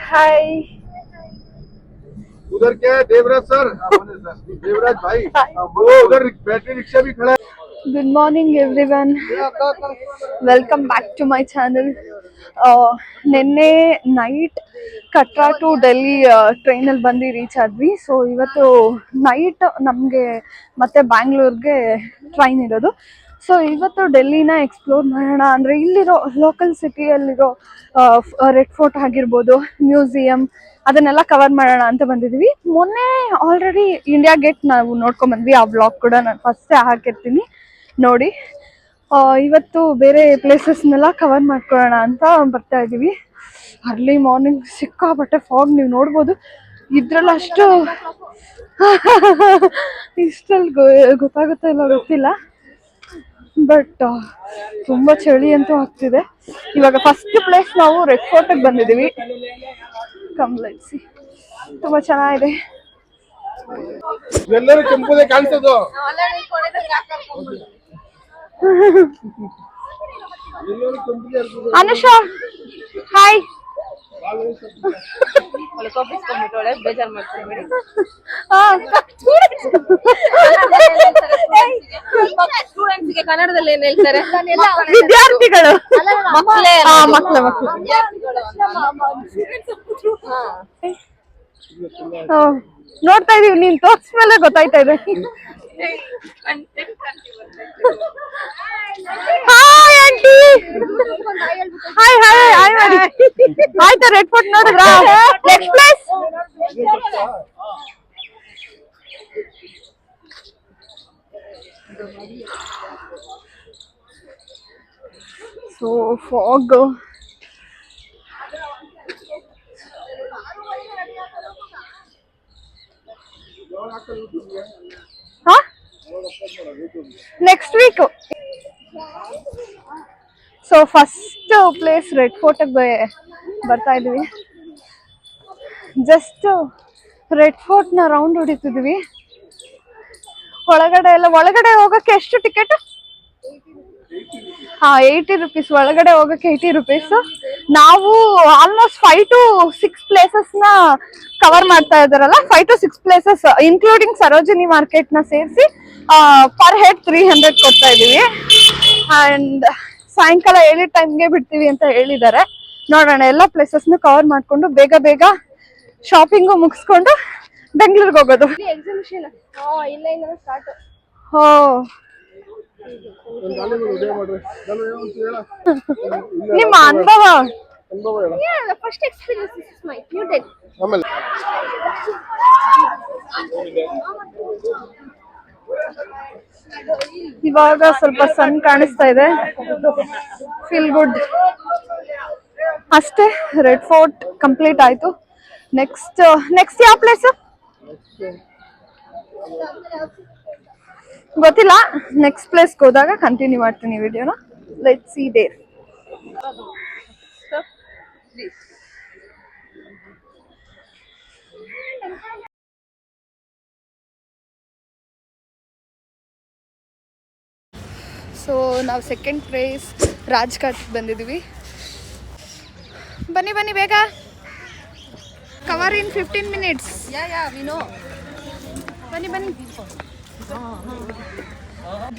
हाय उधर क्या है देवराज सर देवराज भाई वो उधर बैटरी रिक्शा भी खड़ा है. Good morning everyone welcome back to my channel. ನಿನ್ನೆ ನೈಟ್ ಕಟ್ರಾ ಟು ಡೆಲ್ಲಿ ಟ್ರೈನಲ್ಲಿ ಬಂದು ರೀಚ್ ಆದ್ವಿ. ಸೊ ಇವತ್ತು ನೈಟ್ ನಮಗೆ ಮತ್ತೆ ಬ್ಯಾಂಗ್ಳೂರ್ಗೆ ಟ್ರೈನ್ ಇರೋದು. ಸೊ ಇವತ್ತು ಡೆಲ್ಲಿನ ಎಕ್ಸ್ಪ್ಲೋರ್ ಮಾಡೋಣ ಅಂದರೆ ಇಲ್ಲಿರೋ ಲೋಕಲ್ ಸಿಟಿಯಲ್ಲಿರೋ ರೆಡ್ ಫೋರ್ಟ್ ಆಗಿರ್ಬೋದು, ಮ್ಯೂಸಿಯಂ, ಅದನ್ನೆಲ್ಲ ಕವರ್ ಮಾಡೋಣ ಅಂತ ಬಂದಿದ್ವಿ. ಮೊನ್ನೆ ಆಲ್ರೆಡಿ ಇಂಡಿಯಾ ಗೇಟ್ ನಾವು ನೋಡ್ಕೊಂಡ್ಬಂದ್ವಿ. ಆ ವ್ಲಾಗ್ ಕೂಡ ನಾನು ಫಸ್ಟೇ ಹಾಕಿರ್ತೀನಿ ನೋಡಿ. ಇವತ್ತು ಬೇರೆ ಪ್ಲೇಸಸ್ನೆಲ್ಲ ಕವರ್ ಮಾಡ್ಕೊಳ್ಳೋಣ ಅಂತ ಬರ್ತಾ ಇದ್ದೀವಿ. ಅರ್ಲಿ ಮಾರ್ನಿಂಗ್ ಸಿಕ್ಕಾಪಟ್ಟೆ ಫಾಗ್, ನೀವು ನೋಡ್ಬೋದು. ಇದ್ರಲ್ಲಿ ಅಷ್ಟು ಇಷ್ಟಲ್ಲಿ ಗೊತ್ತಾಗುತ್ತಾ ಇಲ್ಲ ಗೊತ್ತಿಲ್ಲ, ಬಟ್ ತುಂಬ ಚಳಿ ಅಂತೂ ಆಗ್ತಿದೆ. ಇವಾಗ ಫಸ್ಟ್ ಪ್ಲೇಸ್ ನಾವು ರೆಡ್ ಫೋರ್ಟಿಗೆ ಬಂದಿದ್ದೀವಿ. ಕಂಪ್ಲೇಸಿ ತುಂಬ ಚೆನ್ನಾಗಿದೆ. ಎಲ್ಲರೂ ಕೆಂಪುದೇ ಕಾಣಿಸೋದು. ಅನುಷಾ ಹಾಯ್. ಕನ್ನಡದಲ್ಲಿ ಏನ್ ಹೇಳ್ತಾರೆ? ವಿದ್ಯಾರ್ಥಿಗಳು, ಮಕ್ಕಳು. ನೋಡ್ತಾ ಇದೀವಿ, ನೀನ್ ತೋರ್ಸ್ಮೇಲೆ ಗೊತ್ತಾಯ್ತಾ ಇದೆ. Hi aunty. Hi hi hi ಮಾಡಿ. ಆಯ್ತಾ ರೆಡ್ ಫೋರ್ಟ್ ನೋಡಿದ್ರ? Next place so fog. Next week. So first place Red ಫೋರ್ಟ್ಗೆ ಬರ್ತಾ ಇದೀವಿ. ಜಸ್ಟ್ ರೆಡ್ ಫೋರ್ಟ್ನ ರೌಂಡ್ ಹೊಡಿತಿದ್ವಿ. ಒಳಗಡೆ ಹೋಗಕ್ಕೆ ಎಷ್ಟು ಟಿಕೆಟ್? 80 rupees. ಒಳಗಡೆ ಹೋಗಕ್ಕೆ 80 rupees. ನಾವು ಆಲ್ಮೋಸ್ಟ್ 5 to 6 ಪ್ಲೇಸಸ್ ನ ಕವರ್ ಮಾಡ್ತಾ ಇದಾರಲ್ಲ, 5 to 6 places including Sarojini market ನ ಸೇರಿಸಿ ಪರ್ ಹೆಡ್ 300 ಕೊಡ್ತಾ ಇದೀವಿ. ಅಂಡ್ ಸಾಯಂಕಾಲ 7 ಟೈಮ್ಗೆ ಬಿಡ್ತೀವಿ ಅಂತ ಹೇಳಿದ್ದಾರೆ. ನೋಡೋಣ, ಎಲ್ಲ ಪ್ಲೇಸಸ್ನು ಕವರ್ ಮಾಡ್ಕೊಂಡು ಬೇಗ ಶಾಪಿಂಗು ಮುಗಿಸ್ಕೊಂಡು ಬೆಂಗಳೂರಿಗೆ ಹೋಗೋದು. ನಿಮ್ಮ ಅನುಭವ ಫಸ್ಟ್ ಎಕ್ಸ್ಪೀರಿಯನ್ಸ್ ಆಮೇಲೆ ಇವಾಗ ಸ್ವಲ್ಪ ಸನ್ ಕಾಣಿಸ್ತಾ ಇದೆ. ಫೀಲ್ ಗುಡ್ ಅಷ್ಟೇ. ರೆಡ್ ಫೋರ್ಟ್ ಕಂಪ್ಲೀಟ್ ಆಯ್ತು. ನೆಕ್ಸ್ಟ್ ಯಾವ ಪ್ಲೇಸ್ ಗೊತ್ತಿಲ್ಲ. ನೆಕ್ಸ್ಟ್ ಪ್ಲೇಸ್ಗೆ ಹೋದಾಗ ಕಂಟಿನ್ಯೂ ಮಾಡ್ತೀನಿ ವಿಡಿಯೋನ. Let's see there. ಸೊ ನಾವು ಸೆಕೆಂಡ್ ಪ್ಲೇಸ್ ರಾಜ್ಘಾಟ್ಗೆ ಬಂದಿದ್ದೀವಿ. ಬನ್ನಿ ಬೇಗ. Cover in 15 minutes. ಬನ್ನಿ.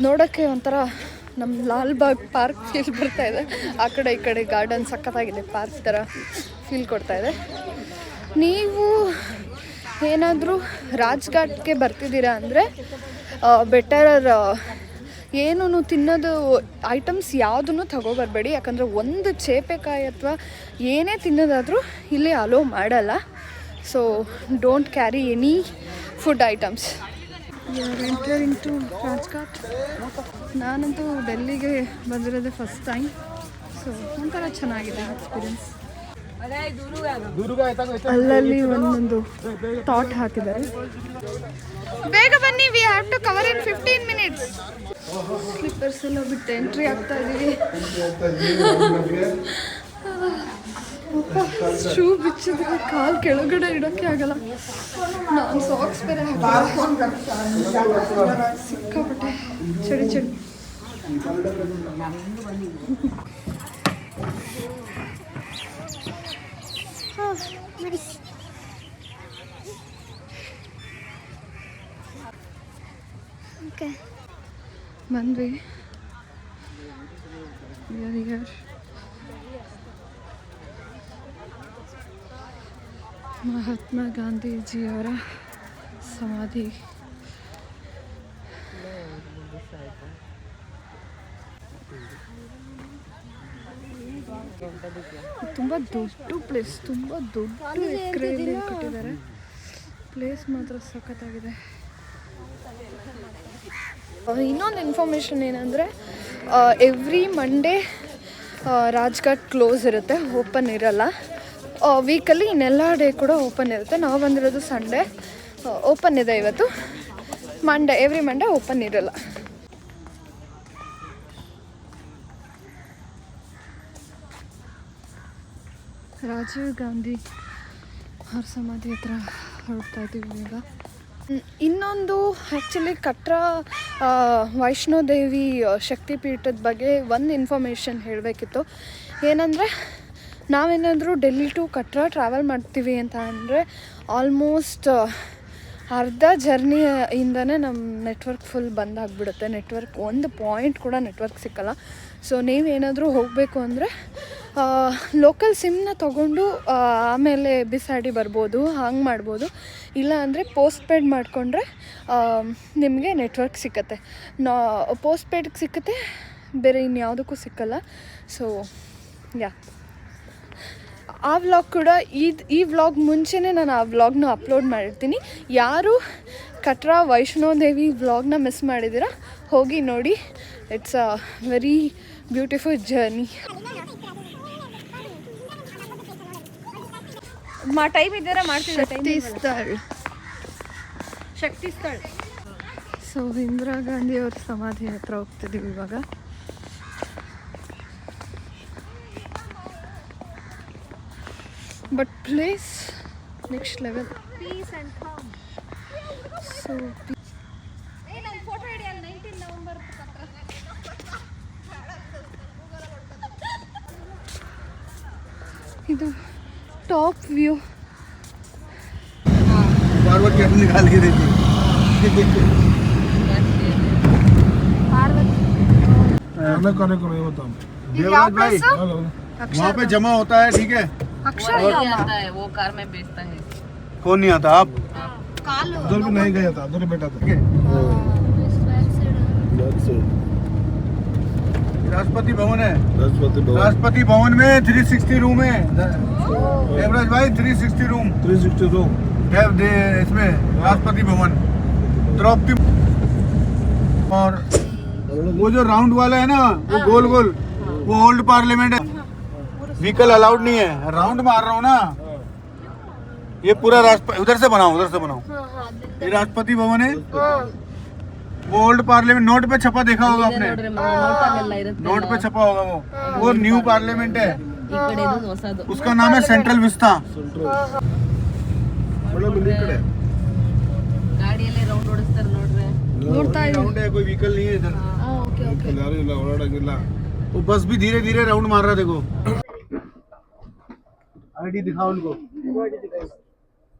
ನೋಡೋಕ್ಕೆ ಒಂಥರ ನಮ್ಮ ಲಾಲ್ಬಾಗ್ ಪಾರ್ಕ್ ಫೀಲ್ ಬರ್ತಾ ಇದೆ. ಆ ಕಡೆ ಈ ಕಡೆ ಗಾರ್ಡನ್ ಸಖತ್ತಾಗಿದೆ, ಪಾರ್ಕ್ ಥರ ಫೀಲ್ ಕೊಡ್ತಾ ಇದೆ. ನೀವು ಏನಾದರೂ ರಾಜ್ಘಾಟ್ಗೆ ಬರ್ತಿದ್ದೀರಾ ಅಂದರೆ ಬೆಟರ್ ಏನೂ ತಿನ್ನೋದು ಐಟಮ್ಸ್ ಯಾವುದನ್ನು ತಗೋಬರ್ಬೇಡಿ. ಯಾಕಂದರೆ ಒಂದು ಚೇಪೆಕಾಯಿ ಅಥವಾ ಏನೇ ತಿನ್ನೋದಾದರೂ ಇಲ್ಲಿ ಅಲೋ ಮಾಡಲ್ಲ. So don't carry any food items. Entering to Rajghat. ನಾನಂತೂ ಡೆಲ್ಲಿಗೆ ಬಂದಿರೋದೇ ಫಸ್ಟ್ ಟೈಮ್. ಸೊ ಒಂಥರ ಚೆನ್ನಾಗಿದೆ ಎಕ್ಸ್ಪೀರಿಯನ್ಸ್. ಅಲ್ಲಲ್ಲಿ ಒಂದೊಂದು ಥಾಟ್ ಹಾಕಿದ್ದಾರೆ. ಬೇಗ ಬನ್ನಿ, we have to cover in 15 minutes. Slippers ಎಲ್ಲ ಬಿಟ್ಟು ಎಂಟ್ರಿ ಆಗ್ತಾ ಇದೀವಿ. ಶೂ ಬಿಚ್ಚಿದ್ರೆ ಕಾಲು ಕೆಳಗಡೆ ಇಡೋಕ್ಕೆ ಆಗಲ್ಲ. ನಾನು ಸಾಕ್ಸ್ ಬೇರೆ ಹಾಕಿಲ್ಲ, ಸಿಕ್ಕಾಪಟ್ಟೆ ಚಳಿ. ಬಂದ್ವಿ. ಮಹಾತ್ಮ ಗಾಂಧೀಜಿಯವರ ಸಮಾಧಿ. ತುಂಬ ದೊಡ್ಡ ಪ್ಲೇಸ್, ತುಂಬ ದೊಡ್ಡ ಎಕರೆಯಲ್ಲಿ ಕಟ್ಟಿದ್ದಾರೆ. ಪ್ಲೇಸ್ ಮಾತ್ರ ಸಖತ್ತಾಗಿದೆ. ಇನ್ನೊಂದು ಇನ್ಫಾರ್ಮೇಷನ್ ಏನಂದರೆ ಎವ್ರಿ ಮಂಡೇ ರಾಜ್ಘಾಟ್ ಕ್ಲೋಸ್ ಇರುತ್ತೆ, ಓಪನ್ ಇರಲ್ಲ. ವೀಕಲ್ಲಿ ಇನ್ನೆಲ್ಲ ಡೇ ಕೂಡ ಓಪನ್ ಇರುತ್ತೆ. ನಾವು ಬಂದಿರೋದು ಸಂಡೇ, ಓಪನ್ ಇದೆ ಇವತ್ತು. ಎವ್ರಿ ಮಂಡೇ ಓಪನ್ ಇರಲ್ಲ. ರಾಜೀವ್ ಗಾಂಧಿ ಅವ್ರ ಸಮಾಧಿ ಹತ್ರ ಹೊರಡ್ತಾ ಇದ್ದೀವಿ ಈಗ. ಇನ್ನೊಂದು ಆ್ಯಕ್ಚುಲಿ ಕಟ್ರಾ ವೈಷ್ಣೋದೇವಿ ಶಕ್ತಿಪೀಠದ ಬಗ್ಗೆ ಒಂದು ಇನ್ಫಾರ್ಮೇಷನ್ ಹೇಳಬೇಕಿತ್ತು. ಏನಂದರೆ ನಾವೇನಾದರೂ ಡೆಲ್ಲಿ ಟು ಕಟ್ರಾ ಟ್ರಾವೆಲ್ ಮಾಡ್ತೀವಿ ಅಂತ ಅಂದರೆ ಆಲ್ಮೋಸ್ಟ್ ಅರ್ಧ ಜರ್ನಿಯಿಂದನೇ ನಮ್ಮ ನೆಟ್ವರ್ಕ್ ಫುಲ್ ಬಂದಾಗ್ಬಿಡುತ್ತೆ. ನೆಟ್ವರ್ಕ್ ಒಂದು ಪಾಯಿಂಟ್ ಕೂಡ ನೆಟ್ವರ್ಕ್ ಸಿಕ್ಕಲ್ಲ. ಸೊ ನೀವೇನಾದರೂ ಹೋಗಬೇಕು ಅಂದರೆ ಲೋಕಲ್ ಸಿಮ್ನ ತೊಗೊಂಡು ಆಮೇಲೆ ಬಿಸಾಡಿ ಬರ್ಬೋದು, ಹಂಗೆ ಮಾಡ್ಬೋದು. ಇಲ್ಲ ಅಂದರೆ ಪೋಸ್ಟ್ ಪೇಡ್ ಮಾಡಿಕೊಂಡ್ರೆ ನಿಮಗೆ ನೆಟ್ವರ್ಕ್ ಸಿಕ್ಕತ್ತೆ. ಪೋಸ್ಟ್ ಪೇಡ್ಗೆ ಸಿಕ್ಕತ್ತೆ, ಬೇರೆ ಇನ್ಯಾವುದಕ್ಕೂ ಸಿಕ್ಕಲ್ಲ. ಸೊ ಯಾ, ಆ ವ್ಲಾಗ್ ಕೂಡ ಈ ವ್ಲಾಗ್ ಮುಂಚೆನೇ ನಾನು ಆ ವ್ಲಾಗ್ನ ಅಪ್ಲೋಡ್ ಮಾಡಿರ್ತೀನಿ. ಯಾರು ಕಟ್ರಾ ವೈಷ್ಣೋದೇವಿ ವ್ಲಾಗ್ನ ಮಿಸ್ ಮಾಡಿದ್ದೀರಾ ಹೋಗಿ ನೋಡಿ. It's a very beautiful journey. Time ಇದ್ದಾರ ಮಾಡ್ತೀವಿ. ಶಕ್ತಿ ಸ್ಥಳ. ಸೊ ಇಂದಿರಾ ಗಾಂಧಿ ಅವ್ರ ಸಮಾಧಿ ಹತ್ರ ಹೋಗ್ತಿದ್ದೀವಿ ಇವಾಗ. But place next level. Piece and com. So ನನ್ನ ಫೋಟೋ ಹಿಡಿಯಲ್ಲ 19 ನವೆಂಬರ್ ಇದು ಟಾಪ್ ವ್ಯೂ. बार-बार कैसे निकाल के देती कोने को नहीं बताऊं। देवराज भाई वहाँ पे जमा होता है, ठीक है? आता है वो कार में बेचता है। कौन नहीं आता? आप उधर भी नहीं गया था, उधर ही बैठा था। राष्ट्रपति भवन है। राष्ट्रपति भवन में 360 रूम है। देवराज भाई 360 रूम 360 रूम इसमें राष्ट्रपति भवन द्रौपदी। और वो जो राउंड वाला है ना, वो गोल गोल, वो ओल्ड पार्लियामेंट है। व्हीकल अलाउड नहीं है। राउंड मार रहा हूँ ना, ये पूरा उधर से बनाओ ये राष्ट्रपति भवन है। वो ओल्ड पार्लियामेंट नोट पे छपा देखा होगा आपने, नोट पे छपा होगा वो न्यू पार्लियामेंट है। उसका नाम है सेंट्रल विस्ता। ಗಾಡಿಯಲ್ಲಿ ರೌಂಡ್ ಓಡಿಸ್ತಾರೆ ನೋಡ್ರಿ. ನೋಡ್ತಾ राउंड है, कोई व्हीकल नहीं है इधर। यार ಇಲ್ಲ ಓಡಾಡಂಗಿಲ್ಲ. वो बस भी धीरे धीरे राउंड मार रहा है, देखो। आईडी दिखाओ उनको,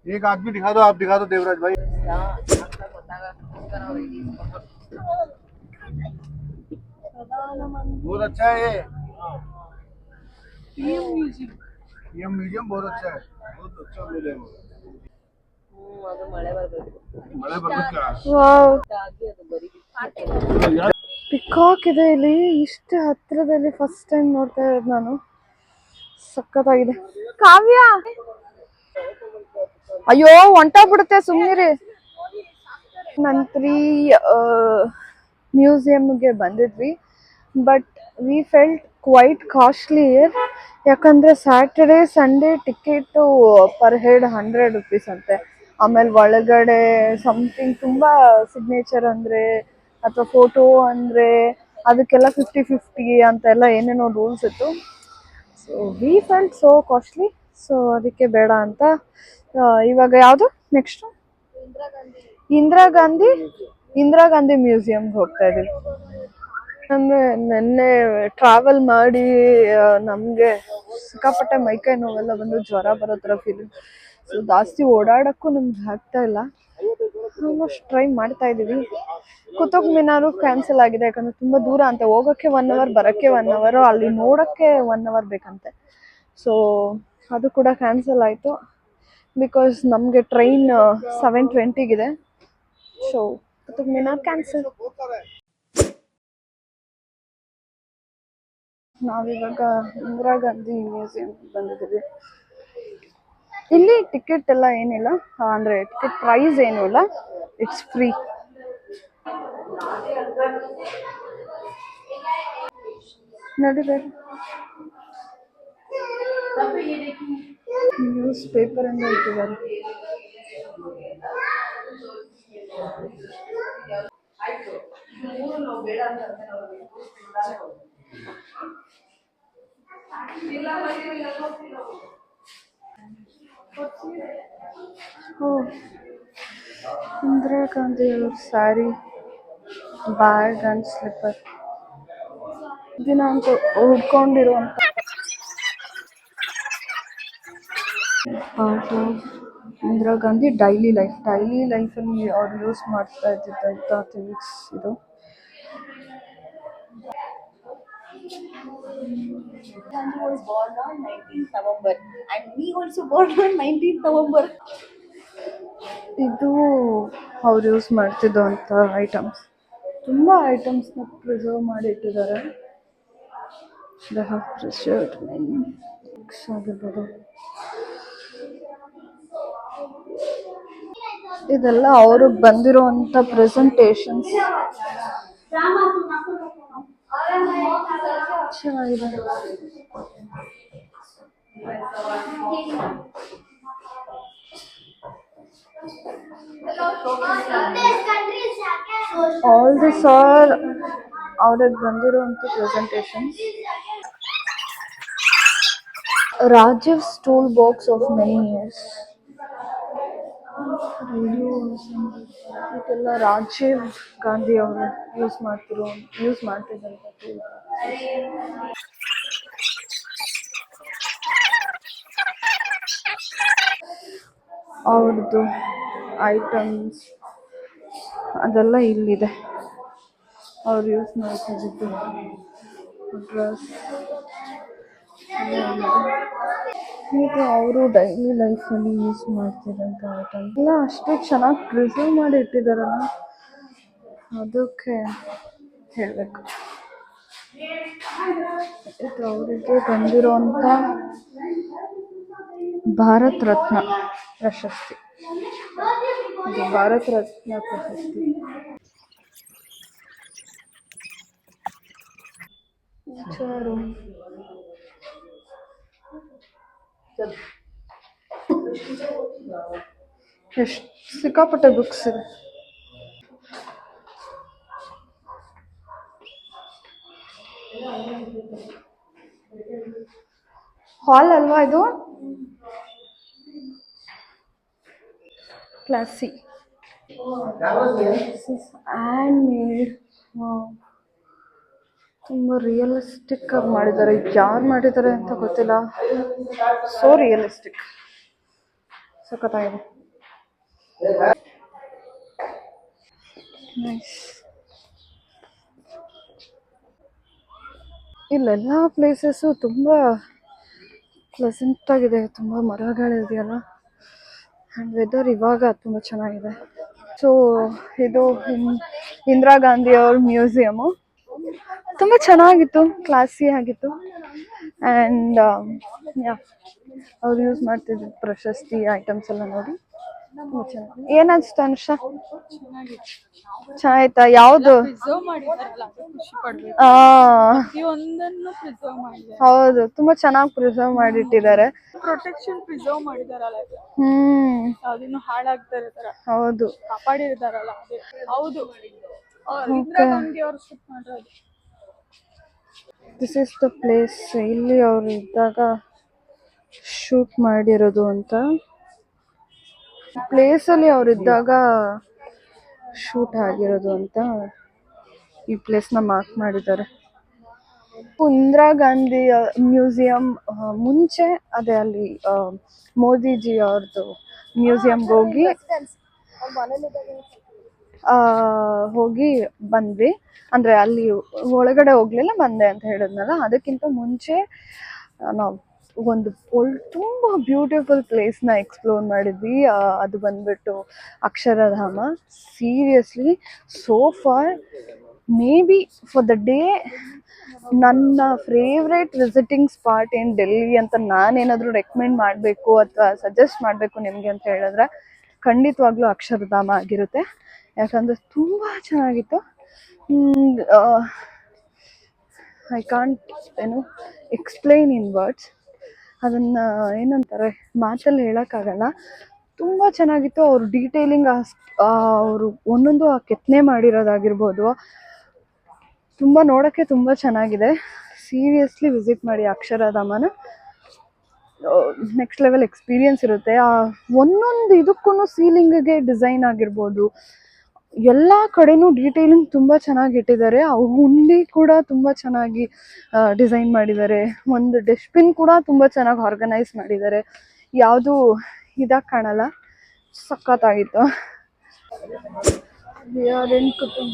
एक आदमी दिखा दो, आप दिखा दो देवराज भाई। बहुत अच्छा है ये म्यूजियम बहुत अच्छा है। ಅದು ಮಳೆ ಬರ್ಬೇಕು. मಳೆ ಬರ್ಬೇಕಾ? ಪಿಕಾಕ್ ಇದೆ ಇಲ್ಲಿ. ಇಷ್ಟು ಹತ್ರದಲ್ಲಿ ಫಸ್ಟ್ ಟೈಮ್ ನೋಡ್ತಾ ಇರೋದು ನಾನು. ಸಖತ್ತಾಗಿದೆ. ಕಾವ್ಯ, ಅಯ್ಯೋ ಹೊಂಟೋಗ್ಬಿಡುತ್ತೆ, ಸುಮ್ಮನಿರಿ. ನಂತರ ಮ್ಯೂಸಿಯಮ್ಗೆ ಬಂದಿದ್ವಿ, but we felt quite costly. ಯಾಕಂದರೆ Saturday Sunday ticket per head 100 rupees ಅಂತೆ. ಆಮೇಲೆ ಒಳಗಡೆ ಸಮಥಿಂಗ್ ತುಂಬ ಸಿಗ್ನೇಚರ್ ಅಂದರೆ ಅಥವಾ ಫೋಟೋ ಅಂದರೆ ಅದಕ್ಕೆಲ್ಲ 50-50 ಅಂತೆಲ್ಲ ಏನೇನೋ ರೂಲ್ಸ್ ಇತ್ತು. So we felt so costly. So ಅದಕ್ಕೆ ಬೇಡ ಅಂತ ಇವಾಗ ಯಾವುದು ನೆಕ್ಸ್ಟು ಇಂದಿರಾ ಗಾಂಧಿ ಮ್ಯೂಸಿಯಮ್ಗೆ ಹೋಗ್ತಾ ಇದ್ದೀವಿ. ಅಂದರೆ ನೆನ್ನೆ ಟ್ರಾವೆಲ್ ಮಾಡಿ ನಮಗೆ ಸಿಕ್ಕಾಪಟ್ಟೆ ಮೈಕೈ ನೋವೆಲ್ಲ ಬಂದು ಜ್ವರ ಬರೋ ಥರ ಫೀಲಿಂಗ್. ಸೊ ಜಾಸ್ತಿ ಓಡಾಡೋಕ್ಕೂ ನಮ್ಗೆ ಆಗ್ತಾ ಇಲ್ಲ. ಆಲ್ಮೋಸ್ಟ್ ಟ್ರೈ ಮಾಡ್ತಾ ಇದ್ದೀವಿ. ಕುತುಬ್ ಮಿನಾರು ಕ್ಯಾನ್ಸಲ್ ಆಗಿದೆ, ಯಾಕಂದರೆ ತುಂಬ ದೂರ ಅಂತೆ. ಹೋಗೋಕ್ಕೆ 1 ಅವರ್, ಬರೋಕ್ಕೆ 1 ಅವರ್, ಅಲ್ಲಿ ನೋಡೋಕ್ಕೆ 1 ಅವರ್ ಬೇಕಂತೆ. ಸೊ ಅದು ಕೂಡ ಕ್ಯಾನ್ಸಲ್ ಆಯಿತು, ಬಿಕಾಸ್ ನಮಗೆ ಟ್ರೈನ್ 7:20ಗಿದೆ. So Qutub Minar cancel. ನಾವಿವಾಗ ಇಂದಿರಾ ಗಾಂಧಿ ಮ್ಯೂಸಿಯಂ ಬಂದಿದ್ದೀವಿ. ಇಲ್ಲಿ ಟಿಕೆಟ್ ಎಲ್ಲ ಏನಿಲ್ಲ, ಅಂದರೆ ಟಿಕೆಟ್ ಪ್ರೈಸ್ ಏನೂ ಇಲ್ಲ, ಇಟ್ಸ್ ಫ್ರೀ. ನಡಿಬೇಕು. ನ್ಯೂಸ್ ಪೇಪರ್ ಅಂತ ಇಟ್ಟಿದ್ದಾರೆ. ಇಂದಿರಾ ಗಾಂಧಿ ಅವ್ರ ಸ್ಯಾರಿ, ಬ್ಯಾಗ್ ಆ್ಯಂಡ್ ಸ್ಲಿಪ್ಪರ್. ದಿನ ಅಂತೂ ಉಡ್ಕೊಂಡಿರುವಂಥ part of Indira Gandhi daily ಲೈಫಲ್ಲಿ ಅವ್ರು ಯೂಸ್ ಮಾಡ್ತಾ ಇದ್ದಿದ್ದಂಥ ಥಿಂಗ್ಸ್ ಇದು. Gandhi was born on 19th November and me also born on 19th November. ಇದು ಅವ್ರು ಯೂಸ್ ಮಾಡ್ತಿದ್ದಂಥ ಐಟಮ್ಸ್. ತುಂಬ ಐಟಮ್ಸ್ನ ಪ್ರಿಸರ್ವ್ ಮಾಡಿ ಇಟ್ಟಿದ್ದಾರೆ. They have preserved many books ಆಗಿರ್ಬೋದು. ಇದೆಲ್ಲ ಅವ್ರಿಗೆ ಬಂದಿರೋವಂಥ ಪ್ರೆಸೆಂಟೇಷನ್ಸ್. ಚೆನ್ನಾಗಿದೆ. ಆಲ್ ದಿಸ್ ಆರ್ ಅವ್ರಿಗೆ ಬಂದಿರುವಂಥ presentations. Rajiv's tool box of many years. ಇದೆಲ್ಲ ರಾಜೀವ್ ಗಾಂಧಿ ಅವರು ಯೂಸ್ ಮಾಡ್ತಿದ್ದಂಥ ಟೂಲ್. ಅವ್ರದ್ದು ಐಟಮ್ಸ್ ಅದೆಲ್ಲ ಇಲ್ಲಿದೆ. ಅವ್ರು ಯೂಸ್ ಮಾಡ್ತಿದ್ದು ಡ್ರೆಸ್ ಹೀಗೆ ಅವರು ಡೈಲಿ ಲೈಫಲ್ಲಿ ಯೂಸ್ ಮಾಡ್ತಿದ್ದಂಥ ಐಟಮ್ ಎಲ್ಲ ಅಷ್ಟು ಚೆನ್ನಾಗಿ ಪ್ರಿಸರ್ವ್ ಮಾಡಿ ಇಟ್ಟಿದ್ದಾರಲ್ಲ, ಅದಕ್ಕೆ ಹೇಳಬೇಕು. ಇದು ಅವರಿಗೆ ಬಂದಿರೋಂಥ ಭಾರತ್ ರತ್ನ ಪ್ರಶಸ್ತಿ. ಇದು ಭಾರತ್ ರತ್ನ ಪ್ರಶಸ್ತಿ. ವಿಚಾರು ಎಷ್ಟು ಸಿಕ್ಕಾಪಟ್ಟೆ ಬುಕ್ಸ್ ಇದೆ. ಹಾಲ್ ಅಲ್ವಾ ಇದು? Classy hand made. ತುಂಬ ರಿಯಲಿಸ್ಟಿಕ್ ಆಗಿ ಮಾಡಿದ್ದಾರೆ. ಯಾರು ಮಾಡಿದ್ದಾರೆ ಅಂತ ಗೊತ್ತಿಲ್ಲ. ಸೋ ರಿಯಲಿಸ್ಟಿಕ್, ಸಖತ್ತಾಗಿದೆ. ನೈಸ್. ಇಲ್ಲೆಲ್ಲ ಪ್ಲೇಸಸ್ಸು ತುಂಬ ಪ್ಲೆಸೆಂಟ್ ಆಗಿದೆ. ತುಂಬ ಮರಗಳಿದೆಯಲ್ಲ, ಆ್ಯಂಡ್ ವೆದರ್ ಇವಾಗ ತುಂಬ ಚೆನ್ನಾಗಿದೆ. ಸೊ ಇದು ಇಂದಿರಾ ಗಾಂಧಿ ಅವ್ರ ಮ್ಯೂಸಿಯಮು. ತುಂಬ ಚೆನ್ನಾಗಿತ್ತು, ಕ್ಲಾಸಿ ಆಗಿತ್ತು. ಆ್ಯಂಡ್ ಅವ್ರು ಯೂಸ್ ಮಾಡ್ತಿದ್ದ ಪ್ರಶಸ್ತಿ ಐಟಮ್ಸ್ ಎಲ್ಲ ನೋಡಿ ತುಂಬ ಚೆನ್ನಾಗಿ. ಏನು ಅನಿಸ್ತು ಅನುಷಾ? ಚೆನ್ನಾಯ್ತಾ? ಯಾವುದು? ಹೌದು, ತುಂಬಾ ಚೆನ್ನಾಗಿ ಪ್ರಿಸರ್ವ್ ಮಾಡಿಟ್ಟಿದ್ದಾರೆ. ಪ್ರೊಟೆಕ್ಷನ್ ಪ್ರಿಸರ್ವ್ ಮಾಡಿದಾರಲ್ಲ, ಅದನ್ನು ಹಾಳಾಗ್ತಾರೆ ತರ ಹೌದು ಕಾಪಾಡಿರ್ತಾರಲ್ಲ. ಹೌದು, ಇಂದಿರಾ ಗಾಂಧಿ ಅವರು ಶೂಟ್ ಮಾಡಿರೋದು. This is the place. ಇಲ್ಲಿ ಅವರು ಇದ್ದಾಗ ಶೂಟ್ ಮಾಡಿರೋದು ಅಂತ. ಪ್ಲೇಸಲ್ಲಿ ಅವರಿದ್ದಾಗ ಶೂಟ್ ಆಗಿರೋದು ಅಂತ ಈ ಪ್ಲೇಸ್ನ ಮಾರ್ಕ್ ಮಾಡಿದ್ದಾರೆ. ಇಂದಿರಾ ಗಾಂಧಿ ಮ್ಯೂಸಿಯಂ ಮುಂಚೆ ಅದೇ ಅಲ್ಲಿ ಮೋದಿಜಿ ಅವ್ರದ್ದು ಮ್ಯೂಸಿಯಂಗೆ ಹೋಗಿ ಹೋಗಿ ಬಂದ್ವಿ. ಅಂದರೆ ಅಲ್ಲಿ ಒಳಗಡೆ ಹೋಗ್ಲಿಲ್ಲ, ಬಂದೆ ಅಂತ ಹೇಳಿದ್ನಲ್ಲ. ಅದಕ್ಕಿಂತ ಮುಂಚೆ ನಾವು ಒಂದು ತುಂಬ ಬ್ಯೂಟಿಫುಲ್ ಪ್ಲೇಸ್ನ ಎಕ್ಸ್ಪ್ಲೋರ್ ಮಾಡಿದ್ವಿ. ಅದು ಬಂದ್ಬಿಟ್ಟು Akshardham. Seriously so for may be for the day ನನ್ನ ಫೇವ್ರೇಟ್ ವಿಸಿಟಿಂಗ್ ಸ್ಪಾಟ್ ಏನು ಡೆಲ್ಲಿ ಅಂತ ನಾನೇನಾದರೂ ರೆಕಮೆಂಡ್ ಮಾಡಬೇಕು ಅಥವಾ ಸಜೆಸ್ಟ್ ಮಾಡಬೇಕು ನಿಮಗೆ ಅಂತ ಹೇಳಿದ್ರೆ ಖಂಡಿತವಾಗ್ಲೂ ಅಕ್ಷರಧಾಮ ಆಗಿರುತ್ತೆ. ಯಾಕಂದರೆ ತುಂಬ ಚೆನ್ನಾಗಿತ್ತು. I can't explain in words. ಅದನ್ನು ಏನಂತಾರೆ, ಮಾತಲ್ಲಿ ಹೇಳೋಕ್ಕಾಗಲ್ಲ. ತುಂಬ ಚೆನ್ನಾಗಿತ್ತು. ಅವ್ರು ಡೀಟೇಲಿಂಗ್ ಅವರು ಒಂದೊಂದು ಆ ಕೆತ್ತನೆ ಮಾಡಿರೋದಾಗಿರ್ಬೋದು, ತುಂಬ ನೋಡೋಕ್ಕೆ ತುಂಬ ಚೆನ್ನಾಗಿದೆ. ಸೀರಿಯಸ್ಲಿ ವಿಸಿಟ್ ಮಾಡಿ ಅಕ್ಷರಧಾಮನ. ನೆಕ್ಸ್ಟ್ ಲೆವೆಲ್ ಎಕ್ಸ್ಪೀರಿಯನ್ಸ್ ಇರುತ್ತೆ. ಒಂದೊಂದು ಇದಕ್ಕೂ ಸೀಲಿಂಗಿಗೆ ಡಿಸೈನ್ ಆಗಿರ್ಬೋದು, ಎಲ್ಲ ಕಡೆನೂ ಡೀಟೇಲಿಂಗ್ ತುಂಬ ಚೆನ್ನಾಗಿ ಇಟ್ಟಿದ್ದಾರೆ. ಆ ಹುಂಡಿ ಕೂಡ ತುಂಬ ಚೆನ್ನಾಗಿ ಡಿಸೈನ್ ಮಾಡಿದ್ದಾರೆ. ಒಂದು ಡಸ್ಟ್ಬಿನ್ ಕೂಡ ತುಂಬ ಚೆನ್ನಾಗಿ ಆರ್ಗನೈಸ್ ಮಾಡಿದ್ದಾರೆ. ಯಾವುದು ಇದಾಗಿ ಕಾಣಲ್ಲ. ಸಖತ್ತಾಗಿತ್ತು. ಕುತುಬ್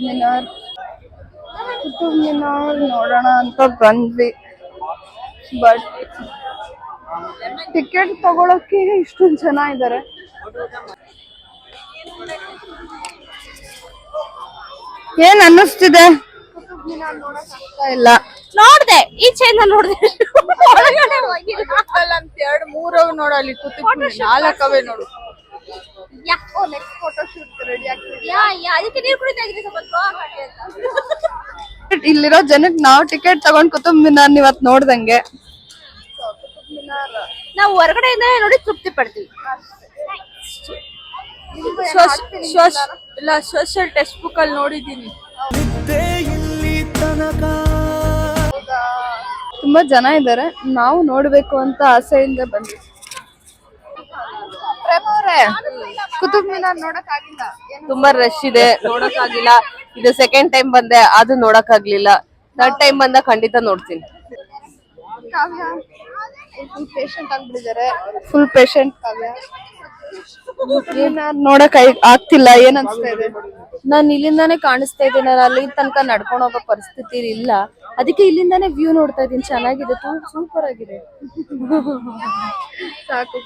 ಮಿನಾರ್ ನೋಡೋಣ ಅಂತ ಬಂದ್ವಿ. ಬಟ್ ಟಿಕೆಟ್ ತಗೊಳಕ್ಕೆ ಇಷ್ಟೊಂದು ಜನ ಇದ್ದಾರೆ. ಏನ್ ಅನ್ನಿಸ್ತಿದೆ? ಇಲ್ಲ, ನೋಡ್ದೆ ಈಚೆಯಿಂದ ನೋಡ್ದೆ. ಒಳಗಡೆ ಹೋಗಿಲ್ಲ. ಅಂತ 2-3 ನೋಡಲ್ಲಿ ಕುತುಬ್ 4 ನೋಡು. ಯಾ ನೆಕ್ಸ್ಟ್ ಫೋಟೋ ಶೂಟ್ ರೆಡಿ ಆಗ್ತಿದೆ. ಯಾ ಅದಕ್ಕೆ ನೀರು ಕುಡಿತಾ ಇದ್ರಿ ಸ್ವಲ್ಪ ಸ್ಲೋ ಆಗಿ ಅಂತ. ಇಲ್ಲಿರೋ ಜನಕ್ಕೆ ನಾವು ಟಿಕೆಟ್ ತಗೊಂಡ್ ಕುತುಬ್ ಮಿನಾರ್ ಇವತ್ತು ನೋಡ್ದಂಗೆ. ನಾವು ಹೊರಗಡೆಯಿಂದ ನೋಡಿ ತೃಪ್ತಿ ಪಡ್ತೀವಿ. ಇಲ್ಲ, ಸೋಷಿಯಲ್ ಟೆಕ್ಸ್ಟ್ ಬುಕ್ ಅಲ್ಲಿ ನೋಡಿದ್ದೀನಿ. ತುಂಬಾ ಜನ ಇದ್ದಾರೆ. ನಾವು ನೋಡ್ಬೇಕು ಅಂತ ಆಸೆಯಿಂದ ಬಂದ್ವಿ. ಕುತುಬ್ ಮಿನಾರ್ ನೋಡಕ್ ಆಗಿಲ್ಲ. ತುಂಬಾ ರಶ್ ಇದೆ, ನೋಡಕ್ಕಾಗಿಲ್ಲ. ಇದು ಸೆಕೆಂಡ್ ಟೈಮ್ ಬಂದೆ, ಅದು ನೋಡಕ್ಕಾಗ್ಲಿಲ್ಲ. ಥರ್ಡ್ ಟೈಮ್ ಬಂದ ಖಂಡಿತ ನೋಡ್ತೀನಿ. ಫುಲ್ ಪೇಷಂಟ್ ಆಗ್ಬಿಟ್ಟಿದ್ದಾರೆ. Full patient Kavya. ನೋಡಕ್ ಆಗ್ತಿಲ್ಲ. ಏನ್ ಅನ್ಸ್ತಾ ಇದೆ? ನಾನು ಇಲ್ಲಿಂದಾನೇ ಕಾಣಿಸ್ತಾ ಇದ್ದೀನಿ. ನಾನು ಅಲ್ಲಿ ತನಕ ನಡ್ಕೊಂಡು ಹೋಗೋ ಪರಿಸ್ಥಿತಿ ಇಲ್ಲ, ಅದಕ್ಕೆ ಇಲ್ಲಿಂದಾನೇ ವ್ಯೂ ನೋಡ್ತಾ ಇದ್ದೀನಿ. ಚೆನ್ನಾಗಿದೆ, ಸೂಪರ್ ಆಗಿದೆ. ಸಾಕು,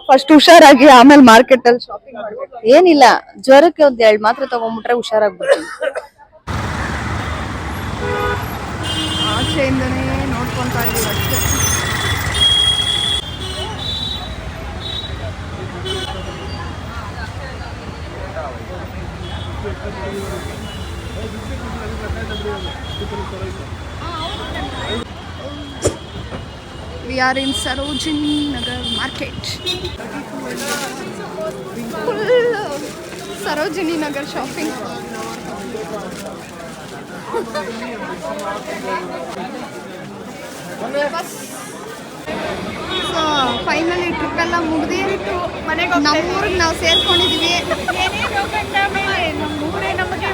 ಫಸ್ಟ್ ಹುಷಾರಾಗಿ ಆಮೇಲೆ ಮಾರ್ಕೆಟ್ ಅಲ್ಲಿ ಶಾಪಿಂಗ್ ಮಾಡ್ಬೇಕು. ಏನಿಲ್ಲ, ಜ್ವರಕ್ಕೆ ಒಂದ್ 2 ಮಾತ್ರೆ ತಗೊಂಡ್ಬಿಟ್ರೆ ಹುಷಾರಾಗ್ಬಿಡ್ತೀನಿ. ಆಚೆಯಿಂದನೇ ನೋಡ್ಕೊಂತಾ ಇದೀವಿ ಅಷ್ಟೇ. We are in Sarojini Nagar market. Full Sarojini Nagar shopping. So finally trip ಎಲ್ಲ ಮುಗಿದಿ ನಮ್ಮೂರಿಗೆ ನಾವು ಸೇರ್ಕೊಂಡಿದೀವಿ. ನಮ್ಮೂರೇ ನಮಗೆ